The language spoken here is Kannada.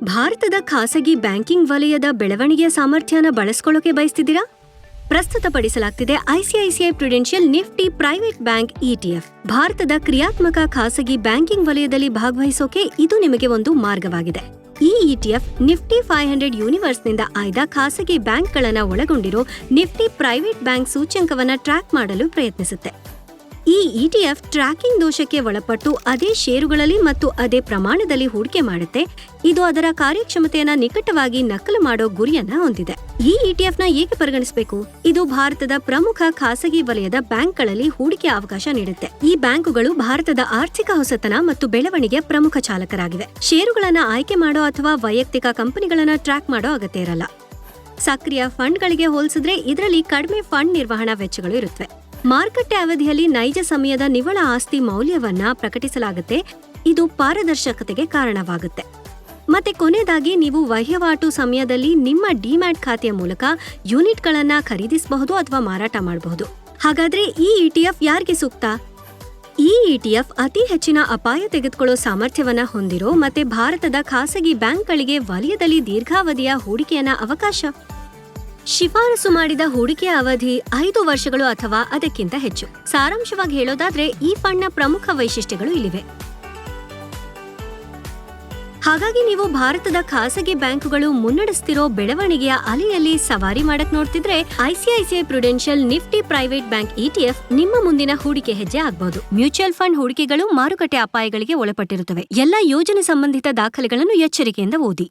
ಭಾರತದ ಖಾಸಗಿ ಬ್ಯಾಂಕಿಂಗ್ ವಲಯದ ಬೆಳವಣಿಗೆಯ ಸಾಮರ್ಥ್ಯನ ಬಳಸ್ಕೊಳ್ಳೋಕೆ ಬಯಸ್ತಿದ್ದೀರಾ? ಪ್ರಸ್ತುತಪಡಿಸಲಾಗ್ತಿದೆ ICICI Prudential Nifty private bank ETF. ಭಾರತದ ಕ್ರಿಯಾತ್ಮಕ ಖಾಸಗಿ ಬ್ಯಾಂಕಿಂಗ್ ವಲಯದಲ್ಲಿ ಭಾಗವಹಿಸೋಕೆ ಇದು ನಿಮಗೆ ಒಂದು ಮಾರ್ಗವಾಗಿದೆ. ಈ ಇಟಿಎಫ್ ನಿಫ್ಟಿ 500 ಯೂನಿವರ್ಸ್ನಿಂದ ಆಯ್ದ ಖಾಸಗಿ ಬ್ಯಾಂಕ್ಗಳನ್ನು ಒಳಗೊಂಡಿರೋ ನಿಫ್ಟಿ ಪ್ರೈವೇಟ್ ಬ್ಯಾಂಕ್ ಸೂಚ್ಯಂಕವನ್ನು ಟ್ರ್ಯಾಕ್ ಮಾಡಲು ಪ್ರಯತ್ನಿಸುತ್ತೆ. ಈ ಇಟಿಎಫ್ ಟ್ರ್ಯಾಕಿಂಗ್ ದೋಷಕ್ಕೆ ಒಳಪಟ್ಟು ಅದೇ ಷೇರುಗಳಲ್ಲಿ ಮತ್ತು ಅದೇ ಪ್ರಮಾಣದಲ್ಲಿ ಹೂಡಿಕೆ ಮಾಡುತ್ತೆ. ಇದು ಅದರ ಕಾರ್ಯಕ್ಷಮತೆಯನ್ನ ನಿಕಟವಾಗಿ ನಕಲು ಮಾಡೋ ಗುರಿಯನ್ನ ಹೊಂದಿದೆ. ಈ ಇಟಿಎಫ್ನ ಏಕೆ ಪರಿಗಣಿಸಬೇಕು? ಇದು ಭಾರತದ ಪ್ರಮುಖ ಖಾಸಗಿ ವಲಯದ ಬ್ಯಾಂಕ್ಗಳಲ್ಲಿ ಹೂಡಿಕೆ ಅವಕಾಶ ನೀಡುತ್ತೆ. ಈ ಬ್ಯಾಂಕುಗಳು ಭಾರತದ ಆರ್ಥಿಕ ಹೊಸತನ ಮತ್ತು ಬೆಳವಣಿಗೆಯ ಪ್ರಮುಖ ಚಾಲಕರಾಗಿವೆ. ಷೇರುಗಳನ್ನ ಆಯ್ಕೆ ಮಾಡೋ ಅಥವಾ ವೈಯಕ್ತಿಕ ಕಂಪನಿಗಳನ್ನ ಟ್ರ್ಯಾಕ್ ಮಾಡೋ ಅಗತ್ಯ ಇರಲ್ಲ. ಸಕ್ರಿಯ ಫಂಡ್ಗಳಿಗೆ ಹೋಲಿಸಿದ್ರೆ ಇದರಲ್ಲಿ ಕಡಿಮೆ ಫಂಡ್ ನಿರ್ವಹಣಾ ವೆಚ್ಚಗಳು ಇರುತ್ತವೆ. ಮಾರುಕಟ್ಟೆ ಅವಧಿಯಲ್ಲಿ ನೈಜ ಸಮಯದ ನಿವ್ವಳ ಆಸ್ತಿ ಮೌಲ್ಯವನ್ನ ಪ್ರಕಟಿಸಲಾಗುತ್ತೆ. ಇದು ಪಾರದರ್ಶಕತೆಗೆ ಕಾರಣವಾಗುತ್ತೆ. ಮತ್ತೆ ಕೊನೆಯದಾಗಿ ನೀವು ವಹಿವಾಟು ಸಮಯದಲ್ಲಿ ನಿಮ್ಮ ಡಿಮ್ಯಾಟ್ ಖಾತೆಯ ಮೂಲಕ ಯೂನಿಟ್ಗಳನ್ನ ಖರೀದಿಸಬಹುದು ಅಥವಾ ಮಾರಾಟ ಮಾಡಬಹುದು. ಹಾಗಾದ್ರೆ ಈ ಇಟಿಎಫ್ ಯಾರಿಗೆ ಸೂಕ್ತ? ಈ ಇಟಿಎಫ್ ಅತಿ ಹೆಚ್ಚಿನ ಅಪಾಯ ತೆಗೆದುಕೊಳ್ಳೋ ಸಾಮರ್ಥ್ಯವನ್ನ ಹೊಂದಿರೋ ಮತ್ತೆ ಭಾರತದ ಖಾಸಗಿ ಬ್ಯಾಂಕ್ಗಳಿಗೆ ವಲಯದಲ್ಲಿ ದೀರ್ಘಾವಧಿಯ ಹೂಡಿಕೆಯನ್ನ ಅವಕಾಶ. ಶಿಫಾರಸು ಮಾಡಿದ ಹೂಡಿಕೆಯ ಅವಧಿ 5 ವರ್ಷಗಳು ಅಥವಾ ಅದಕ್ಕಿಂತ ಹೆಚ್ಚು. ಸಾರಾಂಶವಾಗಿ ಹೇಳೋದಾದ್ರೆ ಈ ಫಂಡ್ನ ಪ್ರಮುಖ ವೈಶಿಷ್ಟ್ಯಗಳು ಇಲ್ಲಿವೆ. ಹಾಗಾಗಿ ನೀವು ಭಾರತದ ಖಾಸಗಿ ಬ್ಯಾಂಕುಗಳು ಮುನ್ನಡೆಸ್ತಿರೋ ಬೆಳವಣಿಗೆಯ ಅಲೆಯಲ್ಲಿ ಸವಾರಿ ಮಾಡಕ್ ನೋಡ್ತಿದ್ರೆ ICICI Prudential Nifty private bank ETF ನಿಮ್ಮ ಮುಂದಿನ ಹೂಡಿಕೆ ಹೆಜ್ಜೆ ಆಗಬಹುದು. ಮ್ಯೂಚುವಲ್ ಫಂಡ್ ಹೂಡಿಕೆಗಳು ಮಾರುಕಟ್ಟೆ ಅಪಾಯಗಳಿಗೆ ಒಳಪಟ್ಟಿರುತ್ತವೆ. ಎಲ್ಲ ಯೋಜನೆ ಸಂಬಂಧಿತ ದಾಖಲೆಗಳನ್ನು ಎಚ್ಚರಿಕೆಯಿಂದ ಓದಿ.